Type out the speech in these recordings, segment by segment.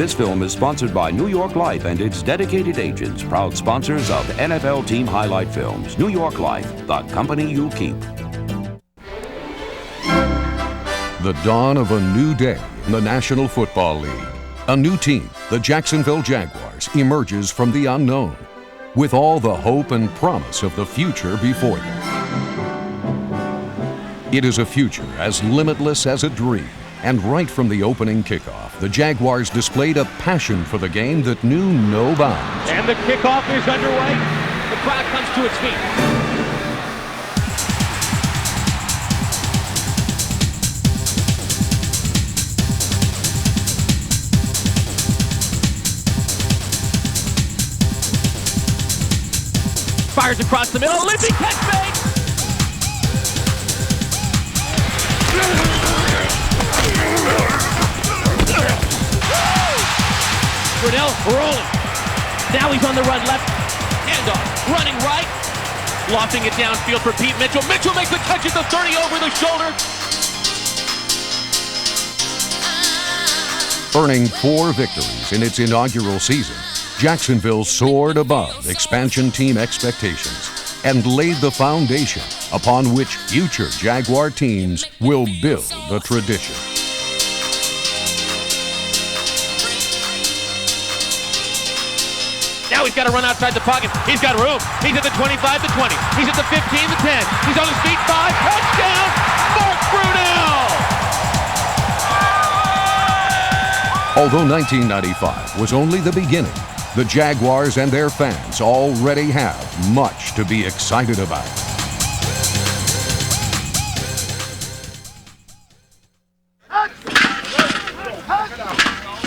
This film is sponsored by New York Life and its dedicated agents, proud sponsors of NFL Team Highlight Films. New York Life, the company you keep. The dawn of a new day in the National Football League. A new team, the Jacksonville Jaguars, emerges from the unknown with all the hope and promise of the future before them. It is a future as limitless as a dream, and right from the opening kickoff, the Jaguars displayed a passion for the game that knew no bounds. And the kickoff is underway. The crowd comes to its feet. Fires across the middle, leaping catch fake! Brunell rolling. Now he's on the run left. Handoff, running right. Lofting it downfield for Pete Mitchell. Mitchell makes the catch at the 30 over the shoulder. Earning 4 victories in its inaugural season, Jacksonville soared above expansion team expectations and laid the foundation upon which future Jaguar teams will build the tradition. Now he's got to run outside the pocket. He's got room. He's at the 25, the 20. He's at the 15, the 10. He's on his feet, 5. Touchdown, Mark Brunell! Although 1995 was only the beginning, the Jaguars and their fans already have much to be excited about.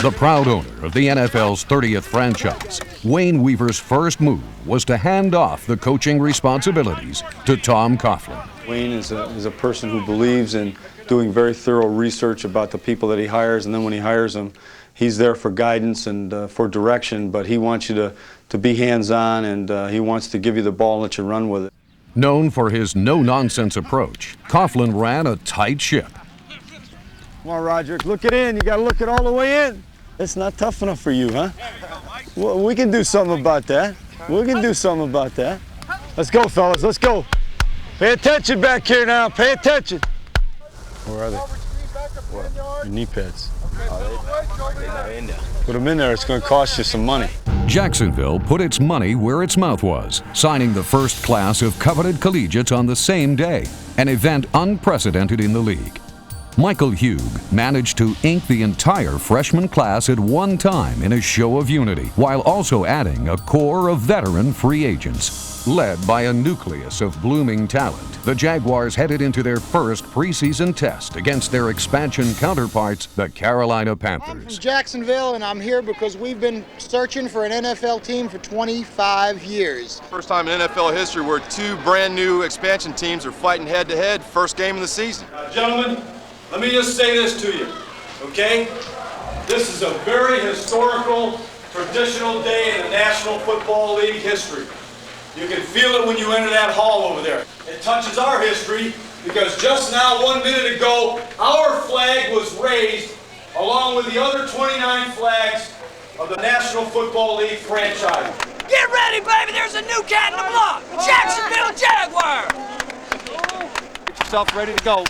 The proud owner of the NFL's 30th franchise, Wayne Weaver's first move was to hand off the coaching responsibilities to Tom Coughlin. Wayne is a person who believes in doing very thorough research about the people that he hires, and then when he hires them, he's there for guidance and for direction, but he wants you to be hands-on, and he wants to give you the ball and let you run with it. Known for his no-nonsense approach, Coughlin ran a tight ship. Come on, Roger, look it in. You got to look it all the way in. It's not tough enough for you, huh? Well, we can do something about that. We can do something about that. Let's go, fellas. Let's go. Pay attention back here now. Pay attention. Where are they? What? Your knee pads. Put them in there. It's going to cost you some money. Jacksonville put its money where its mouth was, signing the first class of coveted collegiates on the same day, an event unprecedented in the league. Michael Hugh managed to ink the entire freshman class at one time in a show of unity, while also adding a core of veteran free agents. Led by a nucleus of blooming talent, the Jaguars headed into their first preseason test against their expansion counterparts, the Carolina Panthers. I'm from Jacksonville, and I'm here because we've been searching for an NFL team for 25 years. First time in NFL history where 2 brand new expansion teams are fighting head-to-head, first game of the season. Gentlemen, let me just say this to you, okay? This is a very historical, traditional day in the National Football League history. You can feel it when you enter that hall over there. It touches our history because just now, 1 minute ago, our flag was raised along with the other 29 flags of the National Football League franchise. Get ready, baby, there's a new cat in the block, Jacksonville Jaguar! Get yourself ready to go.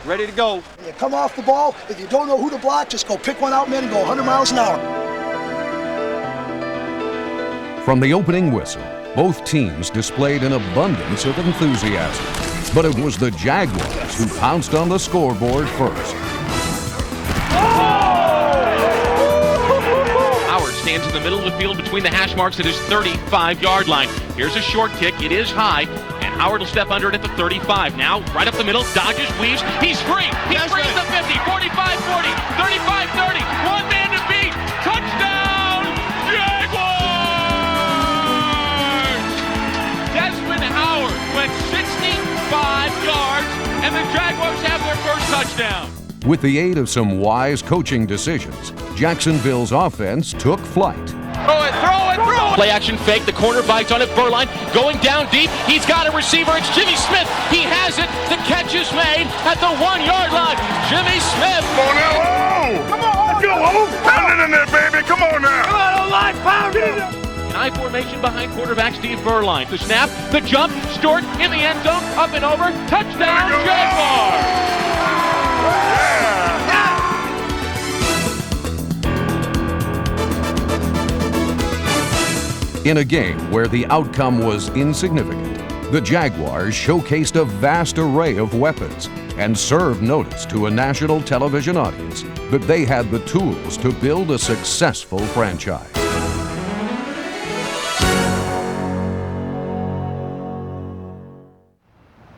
Ready to go. You come off the ball. If you don't know who to block, just go pick one out, man, and go 100 miles an hour. From the opening whistle, both teams displayed an abundance of enthusiasm. But it was the Jaguars who pounced on the scoreboard first. Howard stands in the middle of the field between the hash marks at his 35-yard line. Here's a short kick. It is high. Howard will step under it at the 35. Now, right up the middle, dodges, weaves. He's free. He's free at the 50, 45, 40, 35, 30. One man to beat. Touchdown, Jaguars! Desmond Howard went 65 yards, and the Jaguars have their first touchdown. With the aid of some wise coaching decisions, Jacksonville's offense took flight. Throw it, throw it, throw it! Play action fake, the corner bites on it, Burline going down deep. He's got a receiver, it's Jimmy Smith. He has it, the catch is made at the 1-yard line. Jimmy Smith. Come on now, come on! Let's go, Pound it in there, baby! Come on now! Come on, O-line, pound it! An I formation behind quarterback Steve Berline. The snap, the jump, Stewart in the end zone, up and over, touchdown Jaguars! In a game where the outcome was insignificant, the Jaguars showcased a vast array of weapons and served notice to a national television audience that they had the tools to build a successful franchise.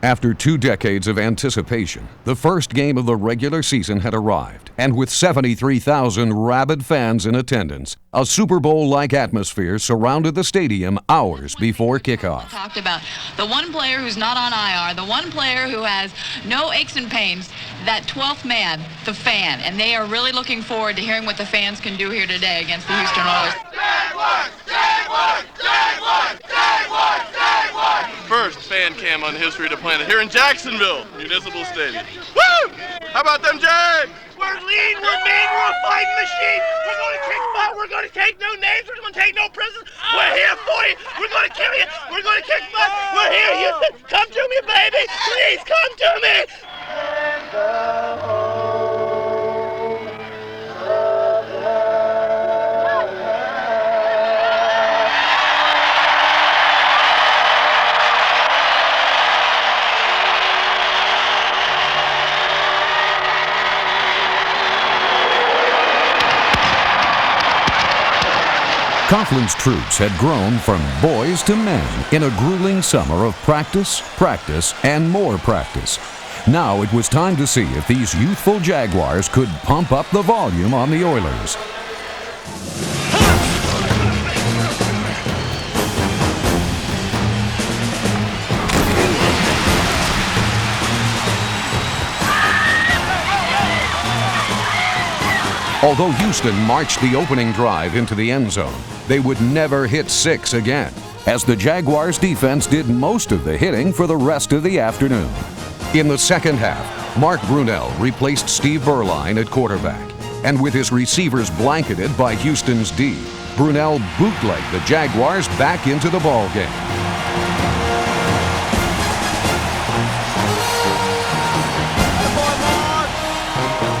After 2 decades of anticipation, the first game of the regular season had arrived, and with 73,000 rabid fans in attendance, a Super Bowl-like atmosphere surrounded the stadium hours before kickoff. Talked about the one player who's not on IR, the one player who has no aches and pains, that 12th man, the fan, and they are really looking forward to hearing what the fans can do here today against the Houston Oilers. First fan cam on the history of the planet here in Jacksonville, Municipal Stadium. Woo! How about them Jags? We're lean, we're mean, we're a fighting machine. We're going to kick butt, we're going to take no names, we're going to take no prisoners. We're here for you, we're going to kill you, we're going to kick butt. We're here, Houston. Come to me, baby. Please come to me. Coughlin's troops had grown from boys to men in a grueling summer of practice, practice, and more practice. Now it was time to see if these youthful Jaguars could pump up the volume on the Oilers. Although Houston marched the opening drive into the end zone, they would never hit 6 again, as the Jaguars' defense did most of the hitting for the rest of the afternoon. In the second half, Mark Brunell replaced Steve Berline at quarterback, and with his receivers blanketed by Houston's D, Brunell bootlegged the Jaguars back into the ballgame.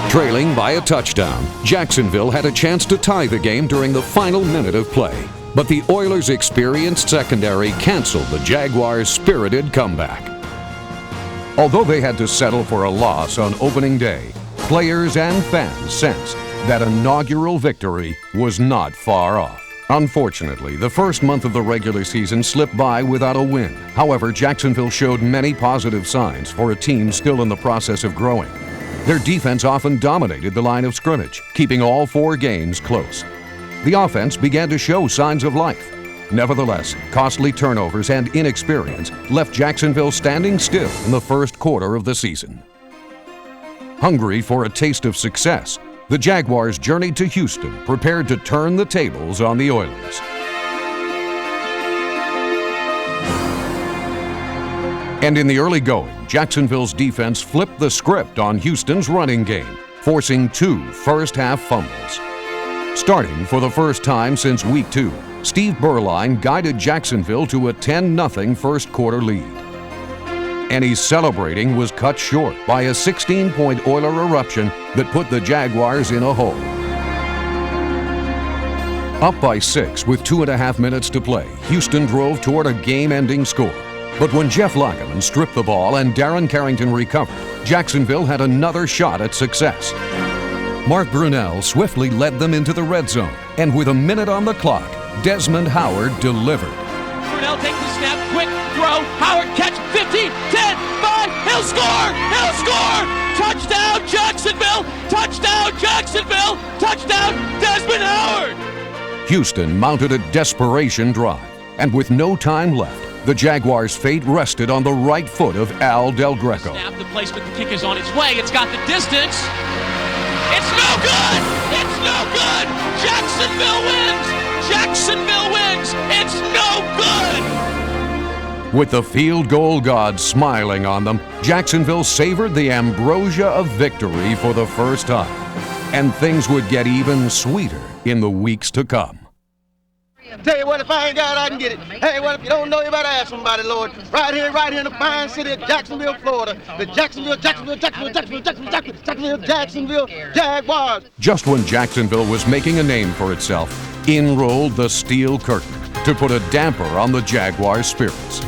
Trailing by a touchdown, Jacksonville had a chance to tie the game during the final minute of play. But the Oilers' experienced secondary canceled the Jaguars' spirited comeback. Although they had to settle for a loss on opening day, players and fans sensed that inaugural victory was not far off. Unfortunately, the first month of the regular season slipped by without a win. However, Jacksonville showed many positive signs for a team still in the process of growing. Their defense often dominated the line of scrimmage, keeping all 4 games close. The offense began to show signs of life. Nevertheless, costly turnovers and inexperience left Jacksonville standing still in the first quarter of the season. Hungry for a taste of success, the Jaguars journeyed to Houston, prepared to turn the tables on the Oilers. And in the early going, Jacksonville's defense flipped the script on Houston's running game, forcing 2 first-half fumbles. Starting for the first time since Week 2, Steve Berline guided Jacksonville to a 10-0 first-quarter lead. Any celebrating was cut short by a 16-point Oiler eruption that put the Jaguars in a hole. Up by 6 with 2.5 minutes to play, Houston drove toward a game-ending score. But when Jeff Lageman stripped the ball and Darren Carrington recovered, Jacksonville had another shot at success. Mark Brunell swiftly led them into the red zone, and with a minute on the clock, Desmond Howard delivered. Brunell takes the snap, quick throw, Howard catch, 15, 10, 5, he'll score! He'll score! Touchdown Jacksonville! Touchdown Jacksonville! Touchdown Desmond Howard! Houston mounted a desperation drive, and with no time left, the Jaguars' fate rested on the right foot of Al Del Greco. Snap, the placement, the kick is on its way. It's got the distance. It's no good! It's no good! Jacksonville wins! Jacksonville wins! It's no good! With the field goal god smiling on them, Jacksonville savored the ambrosia of victory for the first time. And things would get even sweeter in the weeks to come. Tell you what, if I ain't got it, I can get it. Hey, what if you don't know, you better ask somebody, Lord. Right here in the fine city of Jacksonville, Florida. The Jacksonville Jaguars. Just when Jacksonville was making a name for itself, in rolled the steel curtain to put a damper on the Jaguars' spirits.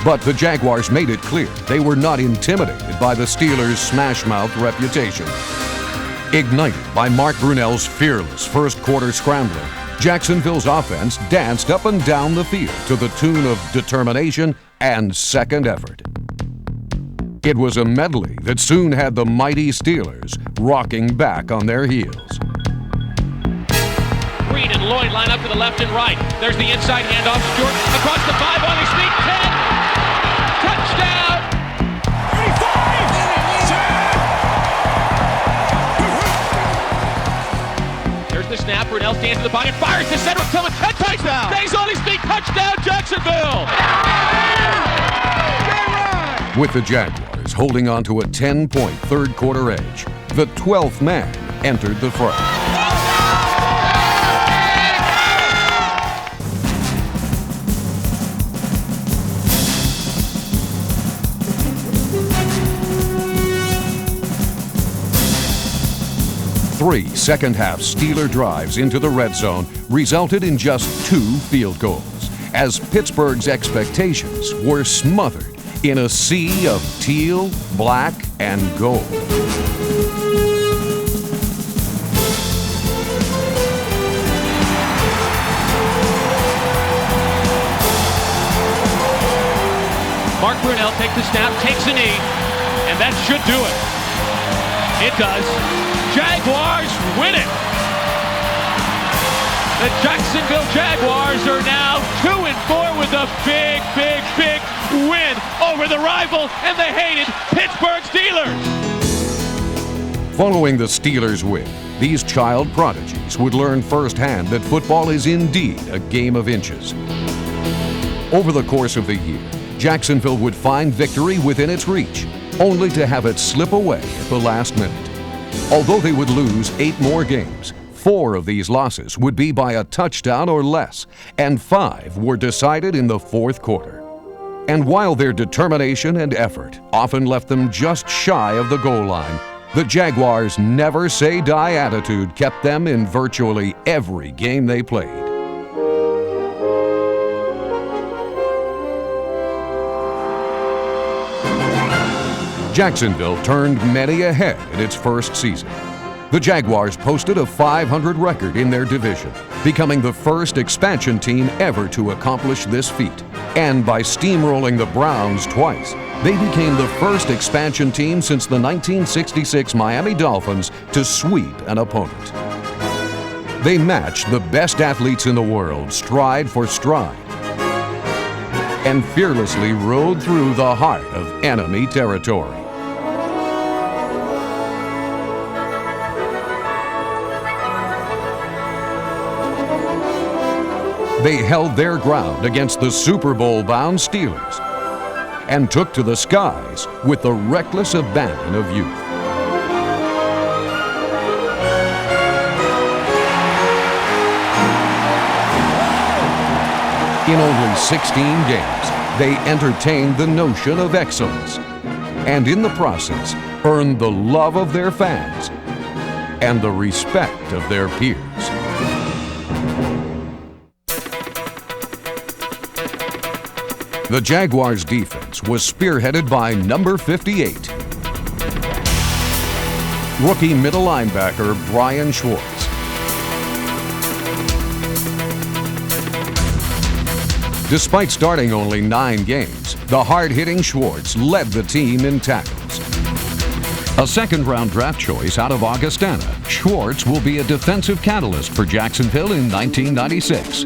But the Jaguars made it clear they were not intimidated by the Steelers' smash-mouth reputation. Ignited by Mark Brunell's fearless first-quarter scrambling, Jacksonville's offense danced up and down the field to the tune of determination and second effort. It was a medley that soon had the mighty Steelers rocking back on their heels. Green and Lloyd line up to the left and right. There's the inside handoff. Stewart across the 5 on his feet. 10. Touchdown. 35. There's the snap. Brunell stands in the pocket. Fires to center. Tillman. Touchdown. Stays on his feet. Touchdown, Jacksonville. With the Jaguars holding on to a 10-point third-quarter edge, the 12th man entered the fray. Three second-half Steeler drives into the red zone resulted in just 2 field goals, as Pittsburgh's expectations were smothered in a sea of teal, black, and gold. Mark Brunell takes the snap, takes a knee, and that should do it. It does. Jaguars win it. The Jacksonville Jaguars are now 2-4 with a big win over the rival and the hated Pittsburgh Steelers. Following the Steelers' win, these child prodigies would learn firsthand that football is indeed a game of inches. Over the course of the year, Jacksonville would find victory within its reach, only to have it slip away at the last minute. Although they would lose 8 more games, 4 of these losses would be by a touchdown or less, and 5 were decided in the fourth quarter. And while their determination and effort often left them just shy of the goal line, the Jaguars' never-say-die attitude kept them in virtually every game they played. Jacksonville turned many ahead in its first season. The Jaguars posted a .500 record in their division, becoming the first expansion team ever to accomplish this feat. And by steamrolling the Browns twice, they became the first expansion team since the 1966 Miami Dolphins to sweep an opponent. They matched the best athletes in the world stride for stride, and fearlessly rode through the heart of enemy territory. They held their ground against the Super Bowl-bound Steelers and took to the skies with the reckless abandon of youth. In only 16 games, they entertained the notion of excellence, and in the process, earned the love of their fans and the respect of their peers. The Jaguars' defense was spearheaded by number 58, rookie middle linebacker Brian Schwartz. Despite starting only 9 games, the hard-hitting Schwartz led the team in tackles. A second-round draft choice out of Augustana, Schwartz will be a defensive catalyst for Jacksonville in 1996.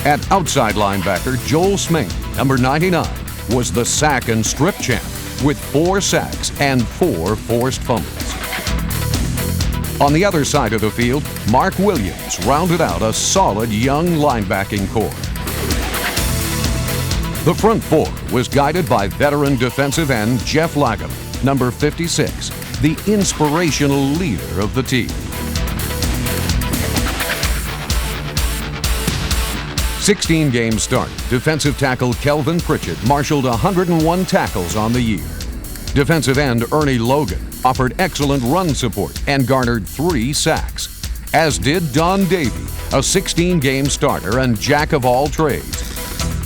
At outside linebacker, Joel Smink, number 99, was the sack and strip champ with 4 sacks and 4 forced fumbles. On the other side of the field, Mark Williams rounded out a solid young linebacking core. The front 4 was guided by veteran defensive end Jeff Lagum, number 56, the inspirational leader of the team. 16-game start, defensive tackle Kelvin Pritchett marshaled 101 tackles on the year. Defensive end Ernie Logan offered excellent run support and garnered 3 sacks, as did Don Davey, a 16-game starter and jack of all trades.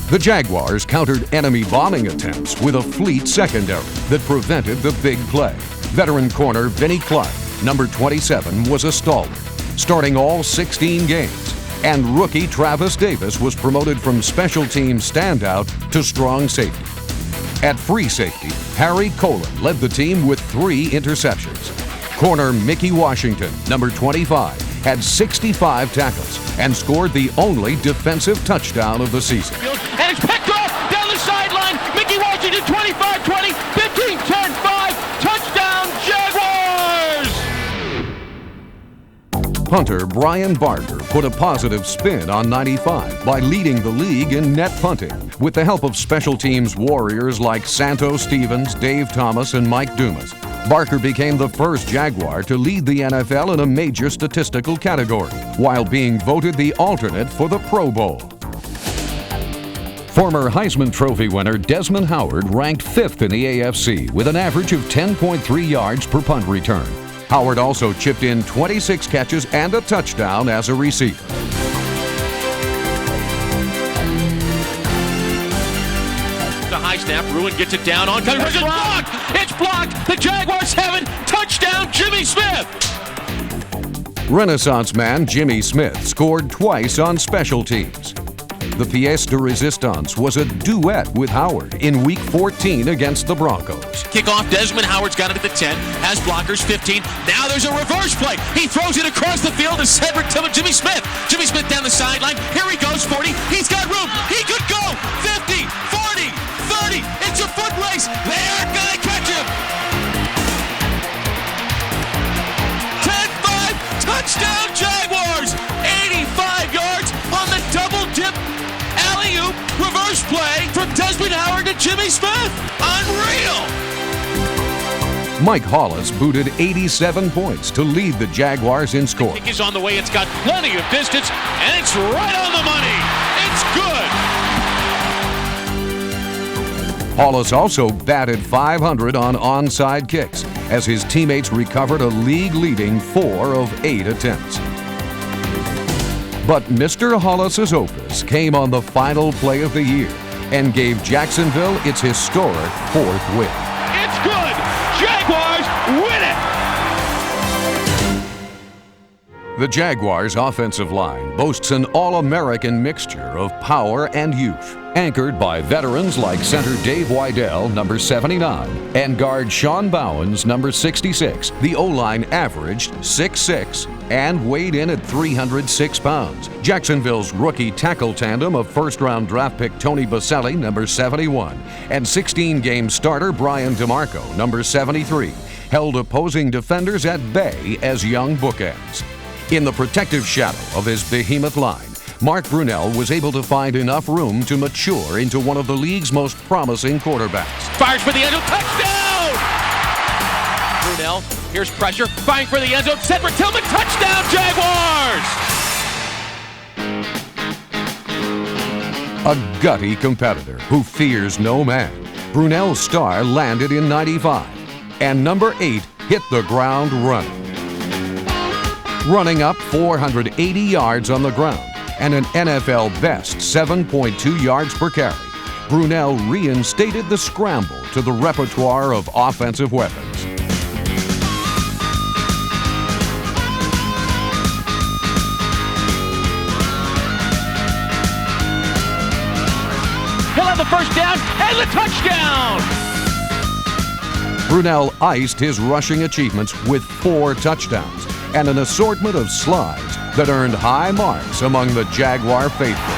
The Jaguars countered enemy bombing attempts with a fleet secondary that prevented the big play. Veteran corner Vinnie Clark, number 27, was a stalwart, starting all 16 games. And rookie Travis Davis was promoted from special team standout to strong safety. At free safety, Harry Colin led the team with 3 interceptions. Corner Mickey Washington, number 25, had 65 tackles and scored the only defensive touchdown of the season. And it's picked off down the sideline. Mickey Washington, 25-20, 15-10-5, touchdown Jaguars! Punter Brian Barker put a positive spin on 95 by leading the league in net punting with the help of special teams warriors like Santo Stevens, Dave Thomas, and Mike Dumas. Barker became the first Jaguar to lead the NFL in a major statistical category, while being voted the alternate for the Pro Bowl. Former Heisman Trophy winner Desmond Howard ranked 5th in the AFC with an average of 10.3 yards per punt return. Howard also chipped in 26 catches and a touchdown as a receiver. The high snap, Ruin gets it down on coverage. It's blocked! It's blocked! The Jaguars have it! Touchdown, Jimmy Smith! Renaissance man Jimmy Smith scored twice on special teams. The pièce de résistance was a duet with Howard in Week 14 against the Broncos. Kickoff, Desmond Howard's got it at the 10, has blockers 15. Now there's a reverse play. He throws it across the field to Cedric Tillman, Jimmy Smith. Jimmy Smith down the sideline. Here he goes, 40. He's got room. He could go. 50, 40, 30. It's a foot race. They aren't going to catch him. 10-5, touchdown Jaguars. 85 yards on the double dip. Alley-oop, reverse play from Desmond Howard to Jimmy Smith. Unreal! Mike Hollis booted 87 points to lead the Jaguars in scoring. Kick is on the way. It's got plenty of distance, and it's right on the money. It's good. Hollis also batted .500 on onside kicks as his teammates recovered a league-leading 4 of 8 attempts. But Mr. Hollis's opus came on the final play of the year and gave Jacksonville its historic 4th win. It's good! Jaguars win it! The Jaguars' offensive line boasts an all-American mixture of power and youth, anchored by veterans like center Dave Wydell, number 79, and guard Sean Bowens, number 66. The O-line averaged 6'6", and weighed in at 306 pounds. Jacksonville's rookie tackle tandem of first-round draft pick Tony Boselli, number 71, and 16-game starter Brian DeMarco, number 73, held opposing defenders at bay as young bookends. In the protective shadow of his behemoth line, Mark Brunell was able to find enough room to mature into one of the league's most promising quarterbacks. Fires for the end zone, touchdown! Brunell, here's pressure, firing for the end zone, Cedric Tillman, touchdown Jaguars! A gutty competitor who fears no man, Brunell's star landed in 95, and number 8 hit the ground running up 480 yards on the ground and an NFL best 7.2 yards per carry. Brunell reinstated the scramble to the repertoire of offensive weapons. He'll have the first down and the touchdown! Brunell iced his rushing achievements with 4 touchdowns and an assortment of slides that earned high marks among the Jaguar faithful.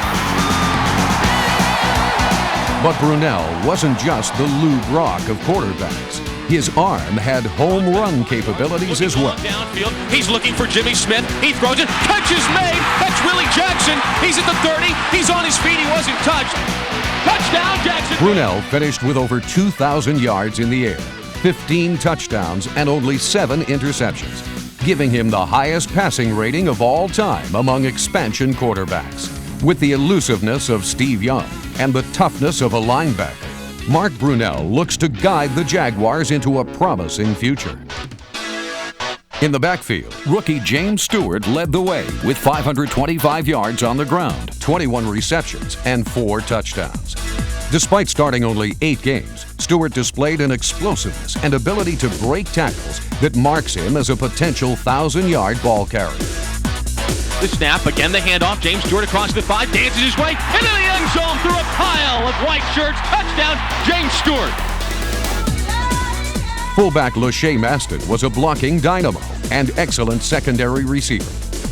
But Brunell wasn't just the Lou Brock of quarterbacks. His arm had home run capabilities as well. Downfield, he's looking for Jimmy Smith. He throws it. Catch is made. That's Willie Jackson. He's at the 30. He's on his feet. He wasn't touched. Touchdown, Jackson. Brunell finished with over 2,000 yards in the air, 15 touchdowns and only 7 interceptions, giving him the highest passing rating of all time among expansion quarterbacks. With the elusiveness of Steve Young and the toughness of a linebacker, Mark Brunell looks to guide the Jaguars into a promising future. In the backfield, rookie James Stewart led the way with 525 yards on the ground, 21 receptions, and 4 touchdowns. Despite starting only 8 games, Stewart displayed an explosiveness and ability to break tackles that marks him as a potential 1,000-yard ball carrier. The snap, again the handoff, James Stewart across the 5, dances his way into the end zone through a pile of white shirts. Touchdown, James Stewart. Fullback LaShae Maston was a blocking dynamo and excellent secondary receiver,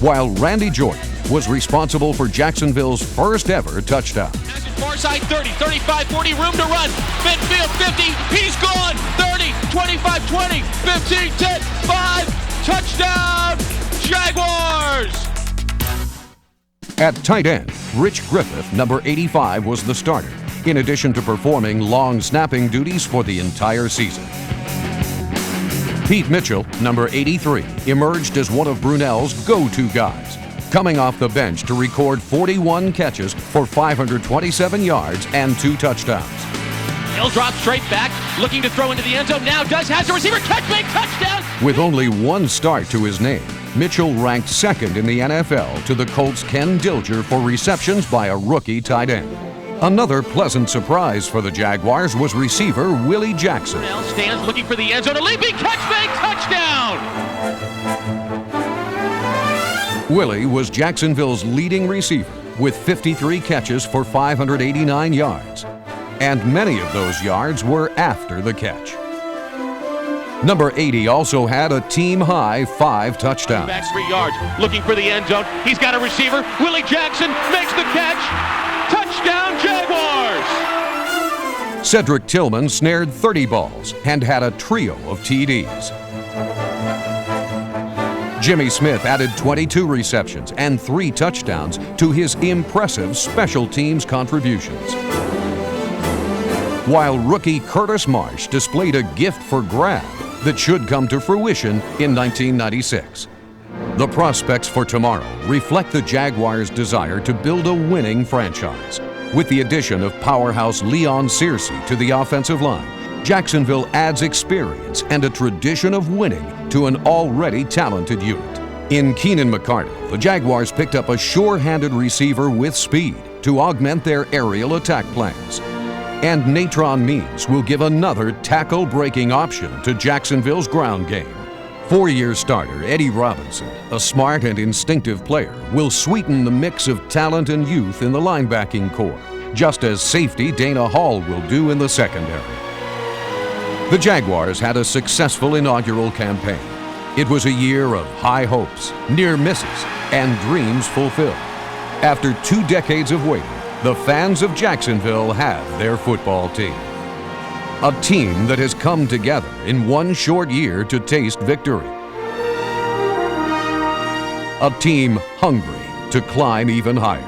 while Randy Jordan was responsible for Jacksonville's first ever touchdown. Far side 30, 35, 40, room to run. Midfield 50, he's gone. 30, 25, 20, 15, 10, 5, touchdown, Jaguars! At tight end, Rich Griffith, number 85, was the starter, in addition to performing long snapping duties for the entire season. Pete Mitchell, number 83, emerged as one of Brunell's go-to guys, coming off the bench to record 41 catches for 527 yards and 2 touchdowns. He'll drop straight back, looking to throw into the end zone, now has a receiver, catch, big touchdown! With only 1 start to his name, Mitchell ranked second in the NFL to the Colts' Ken Dilger for receptions by a rookie tight end. Another pleasant surprise for the Jaguars was receiver Willie Jackson. Now stands looking for the end zone, a leaping catch, big touchdown! Willie was Jacksonville's leading receiver with 53 catches for 589 yards, and many of those yards were after the catch. Number 80 also had a team-high 5 touchdowns. Back 3 yards, looking for the end zone. He's got a receiver. Willie Jackson makes the catch. Touchdown, Jaguars! Cedric Tillman snared 30 balls and had a trio of TDs. Jimmy Smith added 22 receptions and 3 touchdowns to his impressive special teams contributions. While rookie Curtis Marsh displayed a gift for grab that should come to fruition in 1996. The prospects for tomorrow reflect the Jaguars' desire to build a winning franchise. With the addition of powerhouse Leon Searcy to the offensive line, Jacksonville adds experience and a tradition of winning to an already talented unit. In Keenan McCardle, the Jaguars picked up a sure-handed receiver with speed to augment their aerial attack plans. And Natron Means will give another tackle-breaking option to Jacksonville's ground game. 4-year starter Eddie Robinson, a smart and instinctive player, will sweeten the mix of talent and youth in the linebacking core, just as safety Dana Hall will do in the secondary. The Jaguars had a successful inaugural campaign. It was a year of high hopes, near misses, and dreams fulfilled. After 2 decades of waiting, the fans of Jacksonville have their football team. A team that has come together in 1 short year to taste victory. A team hungry to climb even higher.